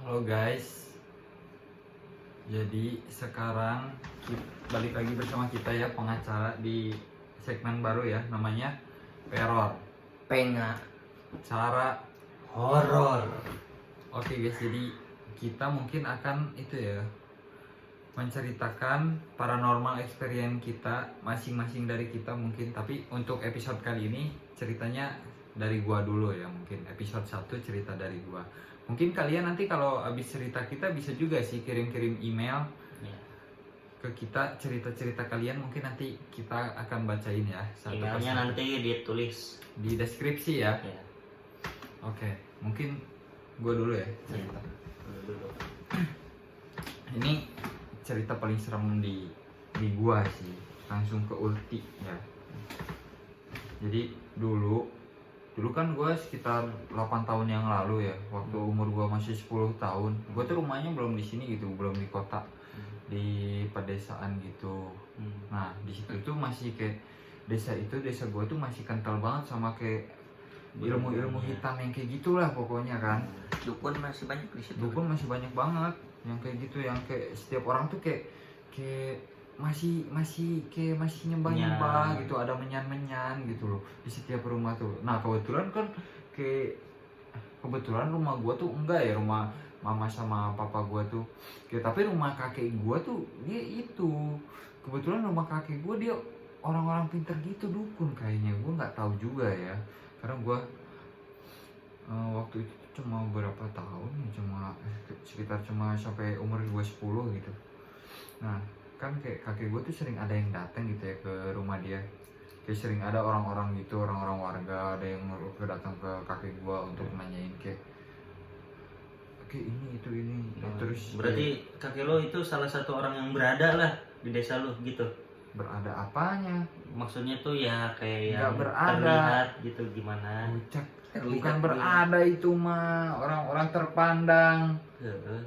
Halo guys, jadi sekarang balik lagi bersama kita ya, pengacara di segmen baru ya, namanya Peror Penga Cara Horor. Oke guys, jadi kita mungkin akan itu ya, menceritakan paranormal experience kita masing-masing dari kita mungkin. Tapi untuk episode kali ini ceritanya dari gua dulu ya, mungkin episode 1 cerita dari gua. Mungkin kalian nanti kalau habis cerita kita bisa juga sih kirim-kirim email ke kita, cerita-cerita kalian, mungkin nanti kita akan bacain ya satu Emailnya persatu. nanti ditulis Di deskripsi ya. ya. Oke, mungkin gua dulu ya cerita. Dulu. Ini cerita paling serem di gua sih, langsung ke ulti ya. Jadi dulu kan gua sekitar 8 tahun yang lalu ya, waktu umur gua masih 10 tahun. Gua tuh rumahnya belum di sini gitu, belum di kota, di pedesaan gitu. Nah di situ tuh masih kayak desa gua tuh masih kental banget sama kayak ilmu hitam yang kayak gitulah pokoknya kan. Dukun masih banyak di situ. Dukun masih banyak banget yang kayak gitu, yang kayak setiap orang tuh kayak masih nyembah gitu, ada menyan gitu loh di setiap rumah tuh. Nah kebetulan kan kebetulan rumah gua tuh enggak ya, rumah mama sama papa gua tuh tapi rumah kakek gua tuh dia itu kebetulan rumah kakek gua dia orang-orang pinter gitu, dukun kayaknya. Gua nggak tahu juga ya, karena gua waktu itu cuma berapa tahun ya, sekitar sampai umur gua 10 gitu. Nah kan kayak kakek gue tuh sering ada yang datang gitu ya ke rumah dia, kayak sering ada orang-orang gitu, orang-orang warga ada yang datang ke kakek gue untuk nanyain kayak ini itu ini. Terus berarti kakek lo itu salah satu orang yang berada lah di desa lo gitu. Berada apanya? Maksudnya tuh ya kayak Nggak yang berada. terlihat gitu gimana. Bukan berada, itu mah orang-orang terpandang.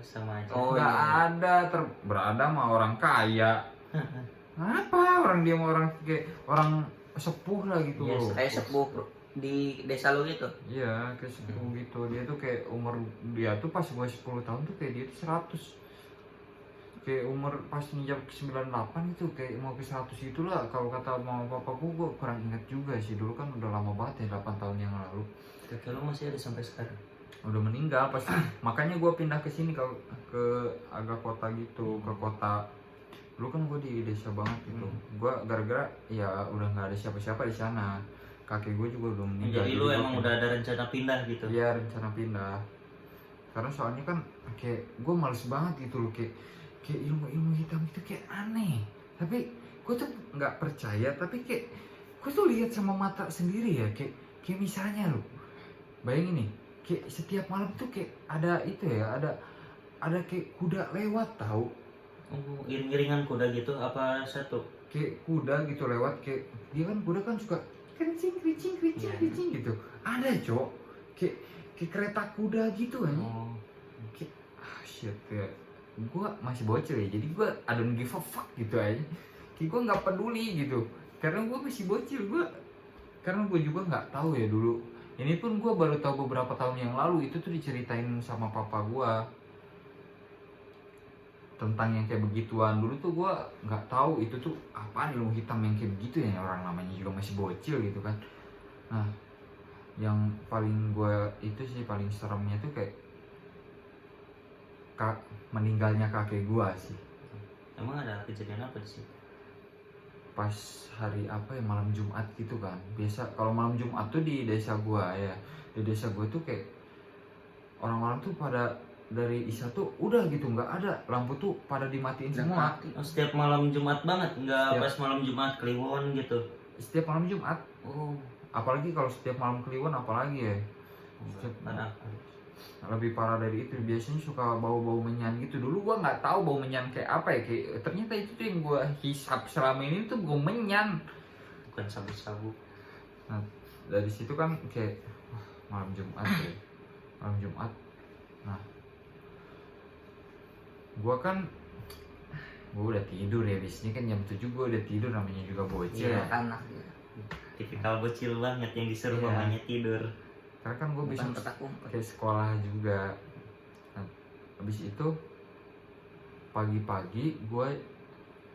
Sama aja. Nggak ada berada mah orang kaya. Apa orang dia mah orang kayak orang sepuh lah gitu Yes, loh. kayak sepuh di desa lo gitu. Iya kayak sepuh gitu. Dia tuh kayak umur dia tuh pas gue 10 tahun tuh kayak dia tuh 100. Kayak umur pas nginjak 98 itu kayak mau ke 100 itulah kalau kata mama papaku. Gue kurang ingat juga sih, dulu kan udah lama banget ya, 8 tahun yang lalu. Kakek lo masih ada sampai sekarang? Udah meninggal pasti. Makanya gue pindah ke sini ke agak kota gitu, ke kota. Dulu kan gue di desa banget gitu. Gue gara-gara ya udah nggak ada siapa-siapa di sana. Kakek gue juga udah meninggal. Jadi lu emang udah ada rencana pindah gitu? Iya, rencana pindah. Karena soalnya kan kayak gue males banget gitu loh, kayak ilmu hitam itu kayak aneh. Tapi gue tuh nggak percaya, tapi kayak gue tuh lihat sama mata sendiri ya, kayak misalnya lo bayangin nih, kayak setiap malam tuh kayak ada itu ya, ada kayak kuda lewat tahu. Iring-iringan kuda gitu apa satu? Kayak kuda gitu lewat, kayak dia kan kuda kan suka kencing gitu. Ada cok, kayak kereta kuda gitu kan. Kayak shit ya. Gue masih bocil ya, jadi gue I don't give a fuck gitu aja. Kayak gue nggak peduli gitu, karena gue masih bocil. Karena gue juga nggak tahu ya dulu. Ini pun gue baru tahu beberapa tahun yang lalu, itu tuh diceritain sama papa gue tentang yang kayak begituan. Dulu tuh gue nggak tahu itu tuh apaan ilmu hitam yang kayak begitu ya, orang namanya juga masih bocil gitu kan. Nah yang paling gue itu sih paling seremnya tuh kayak meninggalnya kakek gue sih. Emang ada kejadian apa sih? Pas hari apa ya, malam Jumat gitu kan. Biasa kalau malam Jumat tuh di desa gua ya, di desa gua tuh kayak orang-orang tuh pada dari Isya tuh udah gitu nggak ada lampu tuh pada dimatiin semua. Setiap malam Jumat banget, nggak pas malam Jumat Kliwon gitu? Setiap malam Jumat. Apalagi kalau setiap malam Kliwon apalagi ya. Lebih parah dari itu, biasanya suka bau-bau menyan gitu. Dulu gua nggak tahu bau menyan kayak apa ya, kayak ternyata itu tuh yang gua hisap selama ini tuh bau menyan, bukan sabu-sabu. Nah dari situ kan kayak malam Jumat ya, malam Jumat. Nah gua udah tidur ya, biasanya kan jam 7 gua udah tidur, namanya juga bocil ya. Anak ya. Tipikal bocil banget yang disuruh mamanya tidur. Karena kan gue bisa kayak sekolah juga. Nah, habis itu pagi-pagi gue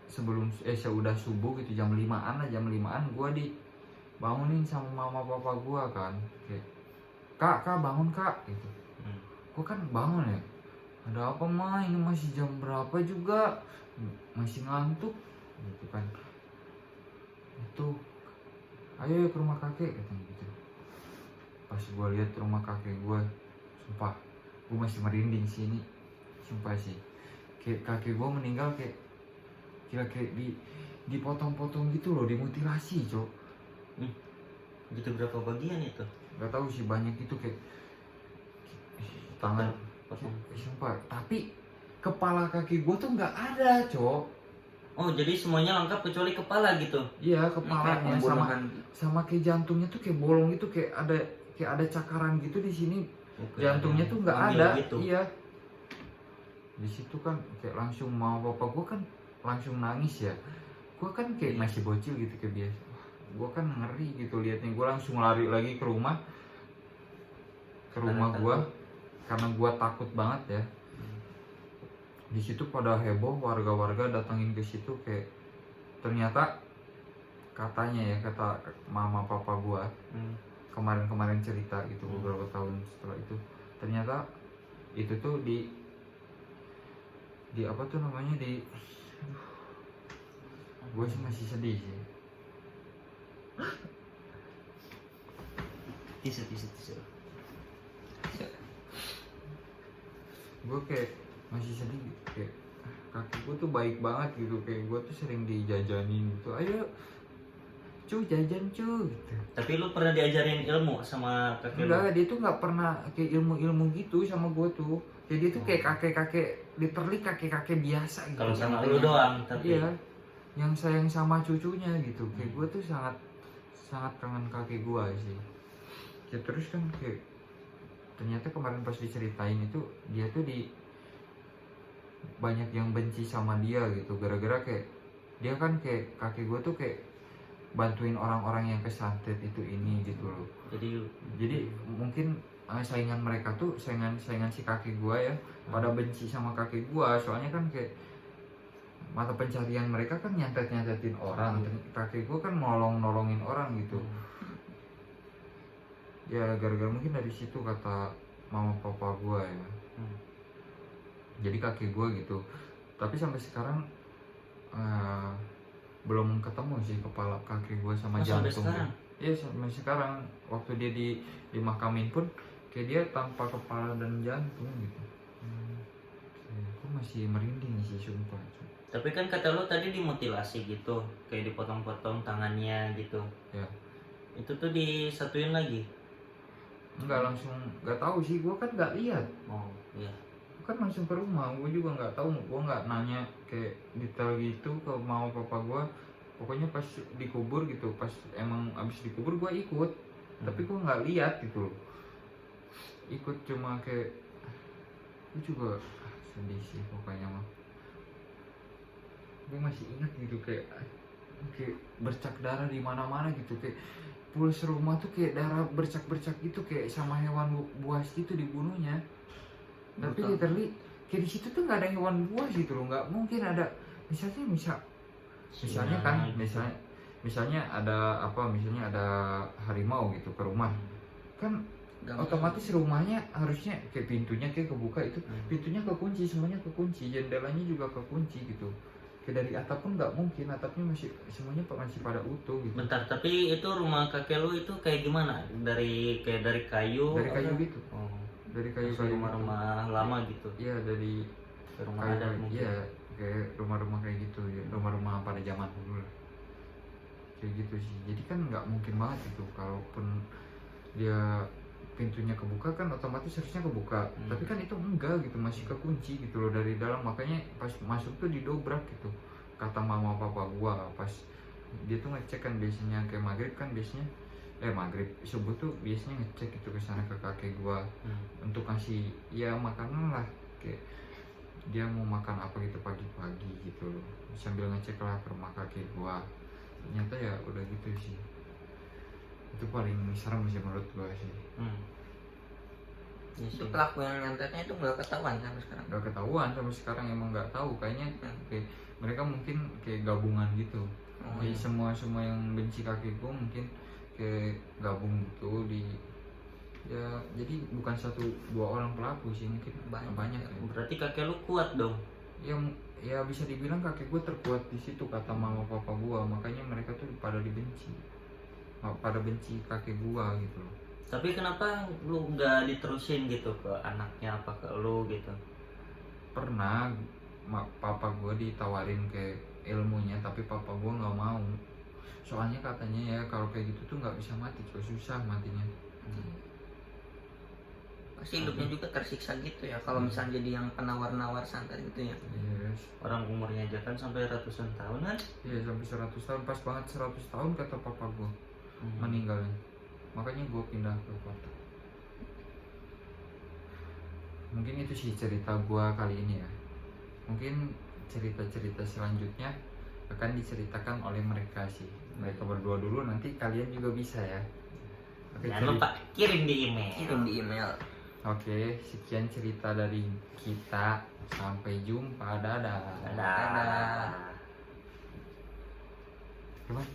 seudah subuh gitu jam 5-an lah, jam 5-an gue dibangunin sama mama papa gue kan, kayak kak bangun kak gitu. Gue kan bangun ya, ada apa mah, ini masih jam berapa juga, masih ngantuk gitu kan. Itu ayo ke rumah kakek katanya gitu. Pas gue lihat rumah kakek gue, sumpah gue masih merinding sih ini, sumpah sih. Kayak kakek gue meninggal kayak dipotong-potong gitu loh, dimutilasi cok. Gitu berapa bagian itu? Gak tahu sih, banyak itu kayak tangan Potong. sumpah. Tapi kepala kaki gue tuh nggak ada cok. Oh jadi semuanya lengkap kecuali kepala gitu? Iya, Kayak kepalanya pembunuhan. sama kayak jantungnya tuh kayak bolong gitu, kayak ada cakaran gitu di sini. Jantungnya tuh nggak ada gitu. iya. Di situ kan kayak langsung mau papa gue kan langsung nangis ya. Gue kan kayak masih bocil gitu kayak biasa. Gue kan ngeri gitu liatnya. Gue langsung lari lagi ke rumah gue karena gue takut banget ya. Di situ pada heboh, warga-warga datangin ke situ, kayak ternyata katanya ya, kata mama papa gue kemarin cerita gitu beberapa tahun setelah itu, ternyata itu tuh di apa tuh namanya, gue sih masih sedih sih. Tisu. Gue kayak masih sedih gitu, kayak kaki gue tuh baik banget gitu, kayak gue tuh sering dijajanin gitu, ayo cu jajan cu gitu. Tapi lu pernah diajarin ilmu sama kakek lu? Enggak, dia tuh nggak pernah kayak ilmu gitu sama gue tuh. Jadi dia tuh kayak kakek-kakek, literally kakek-kakek biasa gitu. Kalau sama lu doang tapi. Iya, yang sayang sama cucunya gitu. Kayak gue tuh sangat kangen kakek gue sih. Ya terus kan kayak ternyata kemarin pas diceritain itu, dia tuh banyak yang benci sama dia gitu, gara-gara kayak dia kan kayak kakek gue tuh kayak bantuin orang-orang yang kesantet itu ini gitu loh. Jadi mungkin saingan mereka tuh saingan si kakek gue ya, pada benci sama kakek gue, soalnya kan kayak mata pencarian mereka kan nyantetin orang. Kakek gue kan nolongin orang gitu. Ya gara-gara mungkin dari situ kata mama papa gue ya. Jadi kakek gue gitu. Tapi sampai sekarang belum ketemu sih kepala kakek gue sama jantungnya. Iya sampai sekarang, waktu dia dimakamin pun kayak dia tanpa kepala dan jantung gitu. Gue masih merinding sih sumpah. Tapi kan kata lo tadi dimutilasi gitu, kayak dipotong-potong tangannya gitu. Ya. Itu tuh disatuin lagi? Enggak langsung, nggak tahu sih, gue kan nggak lihat. Oh iya. Kan langsung ke rumah, gue juga nggak tahu, gue nggak nanya kayak detail gitu ke mama papa gue. Pokoknya pas dikubur gitu, pas emang abis dikubur gue ikut, tapi gue nggak lihat gitu, ikut cuma kayak, gue juga sedih sih pokoknya mah. Gue masih ingat gitu kayak bercak darah di mana-mana gitu, kayak pulas rumah tuh kayak darah bercak-bercak gitu, kayak sama hewan buas gitu dibunuhnya. Tapi literally kayak di situ tuh nggak ada hewan buas gitu loh, nggak mungkin ada. Misalnya kan, misalnya ada apa, misalnya ada harimau gitu ke rumah, kan otomatis rumahnya harusnya kayak pintunya kayak kebuka itu, pintunya kekunci, semuanya kekunci, jendelanya juga kekunci gitu. Kayak dari atap pun nggak mungkin, atapnya semuanya masih pada utuh gitu. Bentar, tapi itu rumah kakek lu itu kayak gimana? Dari kayu? Dari kayu gitu. Oh. Dari kayu rumah lama gitu. Iya, dari rumah adat mungkin. Iya, kayak rumah-rumah kayak gitu ya, rumah-rumah pada zaman dulu lah. Kayak gitu sih. Jadi kan nggak mungkin banget itu, kalaupun dia pintunya kebuka kan otomatis harusnya kebuka. Tapi kan itu enggak gitu, masih kekunci gitu loh dari dalam. Makanya pas masuk tuh didobrak gitu. Kata mama papa gua, pas dia tuh ngecek kan biasanya kayak maghrib kan biasanya maghrib subuh tuh biasanya ngecek gitu ke sana ke kakek gua untuk ngasih ya makanan lah, kayak dia mau makan apa gitu pagi-pagi gitu loh, sambil ngecek lah ke rumah kakek gua. Ternyata ya udah gitu sih. Itu paling serem sih menurut gua sih. Iya Itu sih. pelaku yang nyantetnya itu nggak ketahuan sampai sekarang. Gak ketahuan sampai sekarang, emang nggak tahu kayaknya. Kayak mereka mungkin kayak gabungan gitu. Oh, Jadi iya. semua yang benci kakek gue mungkin kayak gabung gitu di, ya jadi bukan satu dua orang pelaku sih, mungkin banyak ya. Berarti kakek lu kuat dong. Ya bisa dibilang kakek gue terkuat di situ kata mama papa gue, makanya mereka tuh pada dibenci, pada benci kakek gue gitu loh. Tapi kenapa lu nggak diterusin gitu ke anaknya apa ke lu gitu? Pernah papa gue ditawarin ke ilmunya, tapi papa gue nggak mau, soalnya katanya ya kalau kayak gitu tuh nggak bisa mati, coy, susah matinya. Pasti hidupnya juga tersiksa gitu ya kalau misalnya jadi yang penawar-nawar santet gitu ya. Yes. Orang umurnya aja kan sampai ratusan tahun kan? Iya sampai 100 tahun, pas banget 100 tahun kata papa gue meninggalnya, makanya gue pindah ke kota. Mungkin itu sih cerita gue kali ini ya. Mungkin cerita-cerita selanjutnya akan diceritakan oleh mereka sih, mereka berdua dulu, nanti kalian juga bisa ya. Oke, Jangan lupa kirim di email. Kirim di email. Oke, sekian cerita dari kita, sampai jumpa, dadah. Dadah. Dadah. Gimana?